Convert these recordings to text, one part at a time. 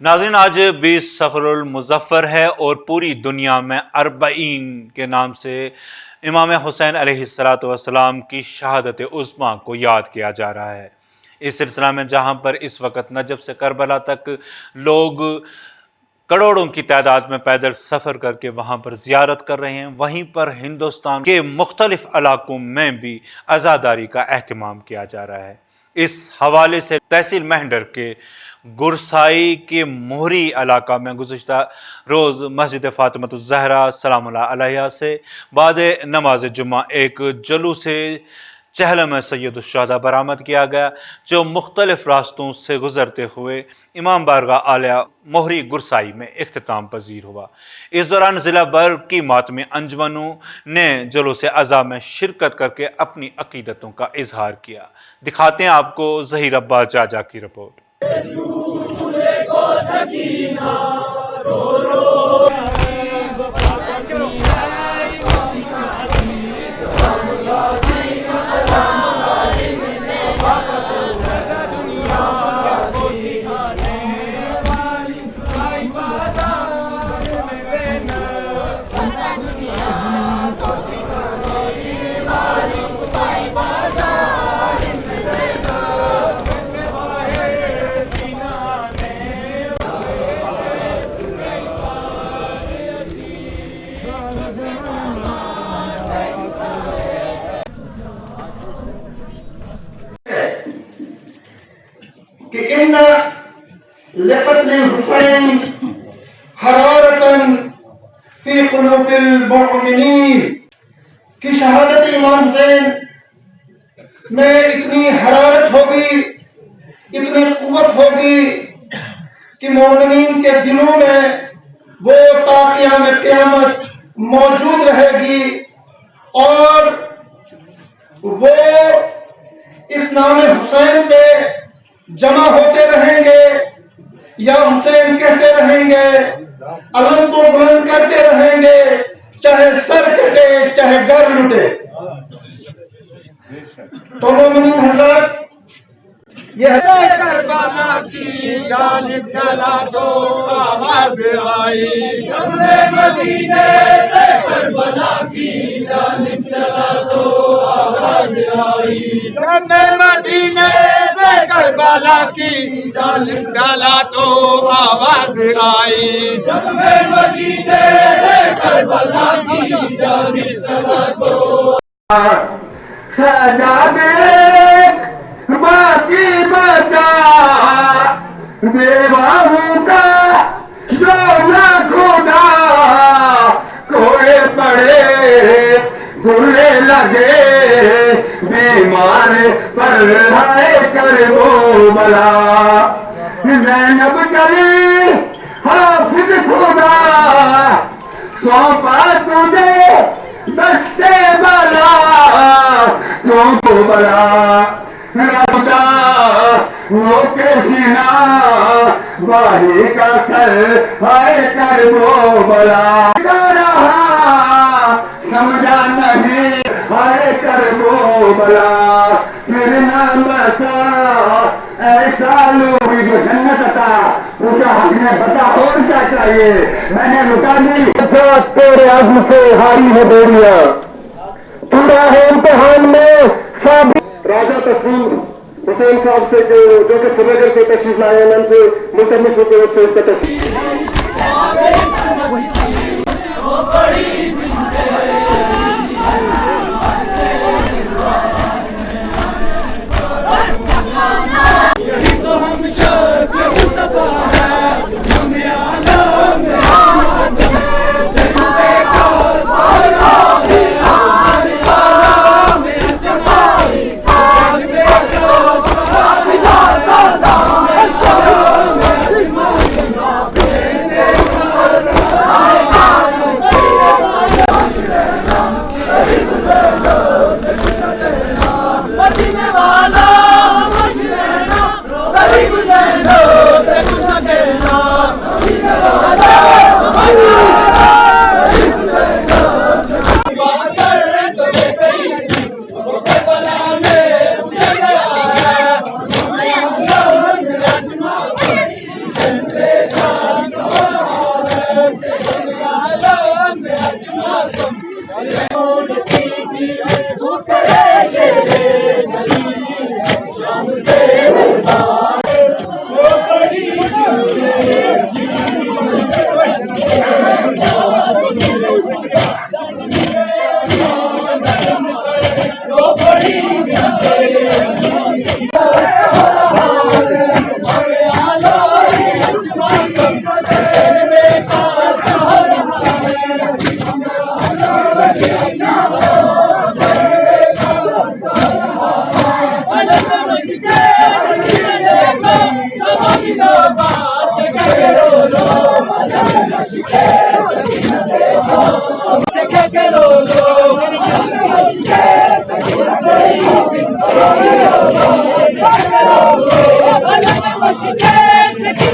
ناظرین، آج 20 سفر المظفر ہے اور پوری دنیا میں اربعین کے نام سے امام حسین علیہ السلام کی شہادت عظمیٰ کو یاد کیا جا رہا ہے۔ اس سلسلہ میں جہاں پر اس وقت نجف سے کربلا تک لوگ کروڑوں کی تعداد میں پیدل سفر کر کے وہاں پر زیارت کر رہے ہیں، وہیں پر ہندوستان کے مختلف علاقوں میں بھی عزاداری کا اہتمام کیا جا رہا ہے۔ اس حوالے سے تحصیل مہنڈر کے گرسائی کے موہری علاقہ میں گزشتہ روز مسجد فاطمۃ الزہرا سلام اللہ علیہا سے بعد نماز جمعہ ایک جلوس چہلم سید الشہداء برآمد کیا گیا، جو مختلف راستوں سے گزرتے ہوئے امام بارگاہ عالیہ موہری گرسائی میں اختتام پذیر ہوا۔ اس دوران ضلع بھر کی ماتمی انجمنوں نے جلوس عزا میں شرکت کر کے اپنی عقیدتوں کا اظہار کیا۔ دکھاتے ہیں آپ کو ظہیر عباس جاجا کی رپورٹ۔ إن لقتل الحسين حرارة في قلوب المؤمنين کہ شہادت امام حسین میں اتنی حرارت ہوگی، اتنی قوت ہوگی کہ مومنین کے دلوں میں وہ تا قیام قیامت موجود رہے گی، اور وہ اس نام حسین پہ جمع ہوتے رہیں گے، یا حسین کہتے رہیں گے، علم کو بلند کرتے رہیں گے، چاہے سر کٹے چاہے گر لٹے۔ تو مومنین حضرات، یہ کربلا کی جانب چلا تو آواز آئی، مدینے سے کربلا کی جانب چلا تو آواز آئی، مدینے سے کربلا کی جانب چلا تو آواز آئی، مدینے سے کربلا کی جانب چلا تو سجادے باقی بچا بیواہوں کا جو نہ خدا کوڑے پڑے دھلے لگے بیمار پر ہائے کر وہ بلا زینب چلی حافظ خدا سونپا تجھے دستے بلا تو بلا ربتا وہ کے سینہ باہی کا سر ہائے کر وہ بلا رہا سمجھا نہیں ہائے کر وہ بلا پھر نام بسا ایسا لوگ جو جنت عطا اسے حق نے بتا اور کیا چاہیے، میں نے لٹا دی تیرے عزم سے ہاری ہے بیڑیا، پورا ہے امتحان میں ثابت۔ راجہ تسلیم حسین صاحب سے جو کہ سری نگر سے تشریف لائے ہیں، ان سے ملتمس ہوتے ہوتے اس کا تشریف बसिलसिला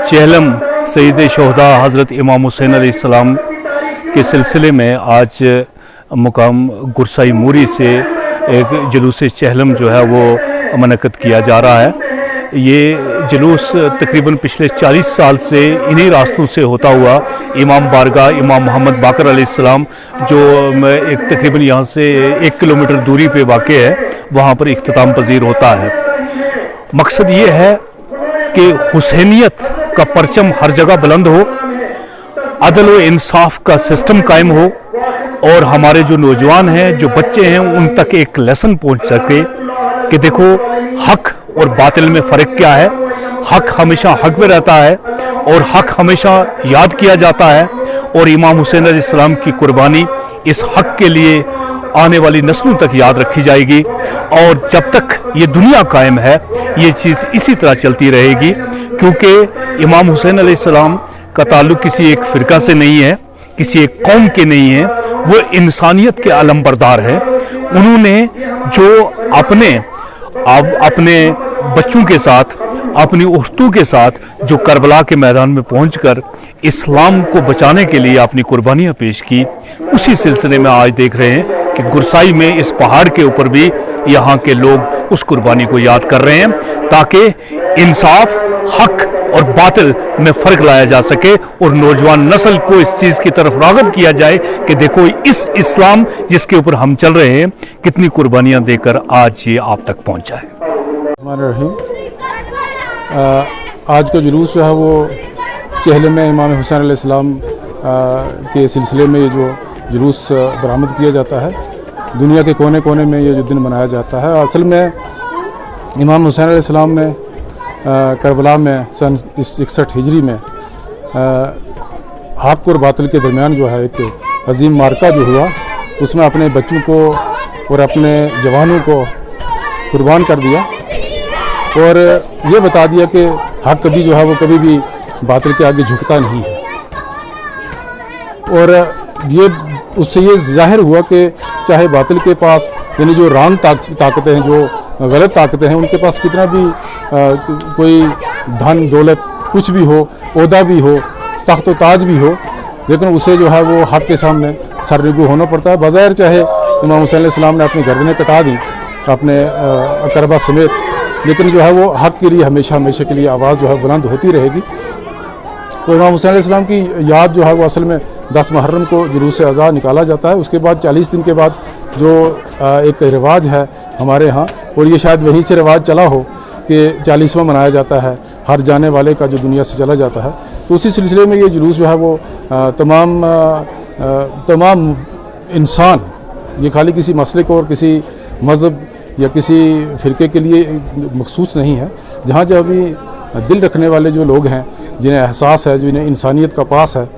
चहलम सईद शहदा हज़रत इमाम हुसैन अलैहिस्सलाम के सिलसिले में आज मुकाम गुरसाई मूरी से एक जुलूस चहलम जो है वो मनक़द किया जा रहा है। ये जुलूस तकरीबन पिछले 40 साल से इन्हीं रास्तों से होता हुआ इमाम बारगाह इमाम मोहम्मद बाकर अलैहिस्सलाम जो एक तकरीबन यहाँ से 1 किलोमीटर दूरी पे वाक़ है, वहाँ पर इख्तिताम पजीर होता है। मकसद ये है कि हुसैनियत का परचम हर जगह बुलंद हो, अदल व इंसाफ का सिस्टम कायम हो और हमारे जो नौजवान हैं, जो बच्चे हैं, उन तक एक लेसन पहुंच सके कि देखो हक और बातिल में फ़र्क क्या है। हक हमेशा हक में रहता है और हक हमेशा याद किया जाता है और इमाम हुसैन अलैहिस्सलाम की कुर्बानी इस हक के लिए आने वाली नस्लों तक याद रखी जाएगी और जब तक ये दुनिया कायम है ये चीज़ इसी तरह चलती रहेगी, क्योंकि इमाम हुसैन अलैहिस्सलाम का ताल्लुक़ किसी एक फ़िरका से नहीं है, किसी एक कौम के नहीं है, वो इंसानियत के अलमबरदार है। उन्होंने जो अपने बच्चों के साथ, अपनी उख्तों के साथ जो करबला के मैदान में पहुंचकर इस्लाम को बचाने के लिए अपनी कुर्बानियाँ पेश की, उसी सिलसिले में आज देख रहे हैं कि गुरसाई में इस पहाड़ के ऊपर भी यहाँ के लोग उस कुर्बानी को याद कर रहे हैं ताकि इंसाफ, हक और बातिल में फ़र्क लाया जा सके और नौजवान नस्ल को इस चीज़ की तरफ राग़िब किया जाए कि देखो इस इस्लाम जिसके ऊपर हम चल रहे हैं कितनी कुर्बानियाँ देकर आज ये आप तक पहुँचा है। आज का जुलूस जो है वो चहलम में इमाम हुसैन अलैहिस्सलाम के सिलसिले में ये जो जुलूस बरामद किया जाता है, दुनिया के कोने कोने में ये जो दिन मनाया जाता है। असल में इमाम हुसैन अलैहिस्सलाम ने करबला में सन 61 हिजरी में हक और बातिल के दरमियान जो है एक अजीम मार्का जो हुआ, उसमें अपने बच्चों को और अपने जवानों को कुर्बान कर दिया और ये बता दिया कि हक कभी जो है वो कभी भी बातिल के आगे झुकता नहीं है। और ये उससे ये ज़ाहिर हुआ कि चाहे बातिल के पास यानी जो रान ताकतें हैं, जो गलत ताकतें हैं, उनके पास कितना भी कोई धन दौलत कुछ भी हो, ओहदा भी हो, तख्त व ताज भी हो, लेकिन उसे जो है वो हक के सामने सरनिगू होना पड़ता है। बज़ाहिर चाहे इमाम हुसैन अलैहिस्सलाम ने अपनी गर्दनें कटा दी अपने करबा समेत, लेकिन जो है वो हक के लिए हमेशा हमेशा के लिए आवाज़ जो है बुलंद होती रहेगी। तो इमाम हुसैन अलैहिस्सलाम की याद जो है वो असल में 10 मुहर्रम को जुलूस अज़ा निकाला जाता है। उसके बाद 40 दिन के बाद जो एक रिवाज है हमारे यहाँ, और ये शायद वहीं से रिवाज चला हो कि 40वां मनाया जाता है हर जाने वाले का जो दुनिया से चला जाता है। तो उसी सिलसिले में ये जुलूस जो है वो तमाम इंसान, ये खाली किसी मसलक और किसी मज़हब या किसी फ़िरके के लिए मखसूस नहीं है। जहाँ जहाँ भी दिल रखने वाले जो लोग हैं, जिन्हें एहसास है, जिन्हें इंसानियत का पास है,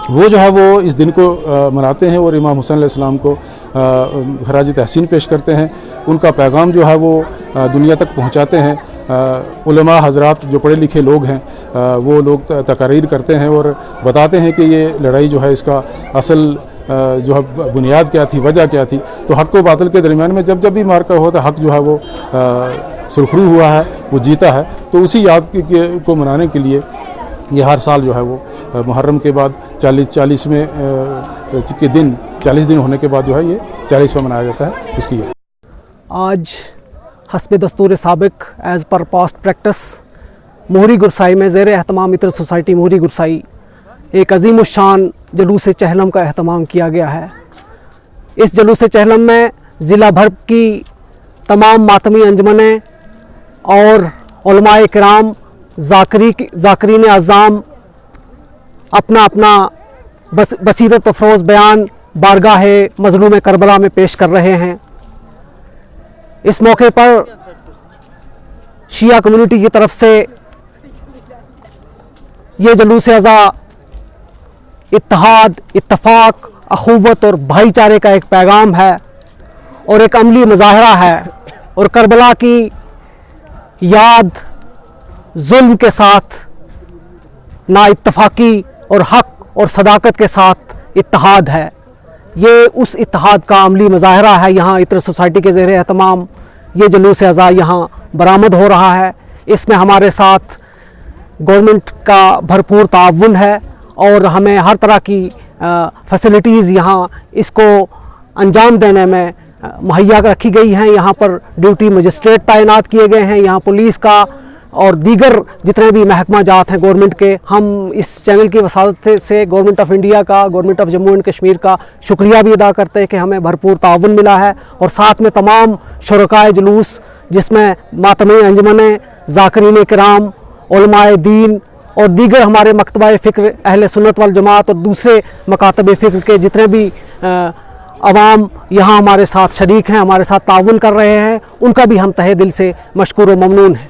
वो जो है वो इस दिन को मनाते हैं और इमाम हुसैन अलैहिस्सलाम को खराज तहसीन पेश करते हैं। उनका पैगाम जो है वो दुनिया तक पहुंचाते हैं। उलमा हज़रात जो पढ़े लिखे लोग हैं वो लोग तकारीर करते हैं और बताते हैं कि ये लड़ाई जो है इसका असल जो है बुनियाद क्या थी, वजह क्या थी। तो हक व बातिल के दरमियान में जब जब भी मार्का होता है, हक जो है वो सुरखरू हुआ है, वो जीता है। तो उसी याद को मनाने के लिए ये हर साल जो है वो मुहर्रम के बाद 40 दिन होने के बाद जो है ये 40वां मनाया जाता है इसकी। आज हस्ब दस्तूर साबिक एज़ पर पास्ट प्रैक्टिस मोहरी गुरसाई में ज़ेर एहतमाम इतर सोसाइटी मोहरी गुरसाई एक अजीम शान जलूस चहलम का एहतमाम किया गया है। इस जलूस चहलम में ज़िला भर की तमाम मातमी अंजमनें और उलमाए किराम, ज़ाकरीन आज़ाम अपना अपना बसीरत अफरोज़ बयान बारगाह मज़लूम करबला में पेश कर रहे हैं। इस मौके पर शिया कम्युनिटी की तरफ से ये जलूस अज़ा इत्तेहाद, इत्तफाक, अखुवत और भाईचारे का एक पैगाम है और एक अमली मुज़ाहरा है और करबला की याद जुल्म के साथ ना इत्तफाकी और हक और सदाकत के साथ इत्तेहाद है। ये उस इत्तेहाद का अमली मुजाहरा है। यहाँ इत्र सोसाइटी के ज़ेरे एहतमाम ये जुलूस अज़ा यहाँ बरामद हो रहा है। इसमें हमारे साथ गवर्नमेंट का भरपूर ताउन है और हमें हर तरह की फैसिलिटीज़ यहाँ इसको अंजाम देने में मुहैया रखी गई हैं। यहाँ पर ड्यूटी मजिस्ट्रेट तैनात किए गए हैं, यहाँ पुलिस का और दीगर जितने भी महकमा जात हैं गवर्नमेंट के। हम इस चैनल की वसालत से गवर्नमेंट ऑफ इंडिया का, government of Jammu and Kashmir का शुक्रिया भी अदा करते हैं कि हमें भरपूर ताउन मिला है। और साथ में तमाम शुरकाए जुलूस जिसमें मातमी अंजमन, ज़ाकिरीन किराम, उलमाए दीन और दीगर हमारे मकतबा फ़िक्र, अहले सुन्नत वल जमात और दूसरे मकातब फ़िक्र के जितने भी अवाम यहाँ हमारे साथ शरीक हैं, हमारे साथ ताउन कर रहे हैं, उनका भी हम तहे दिल से मशकूर व ममनून हैं।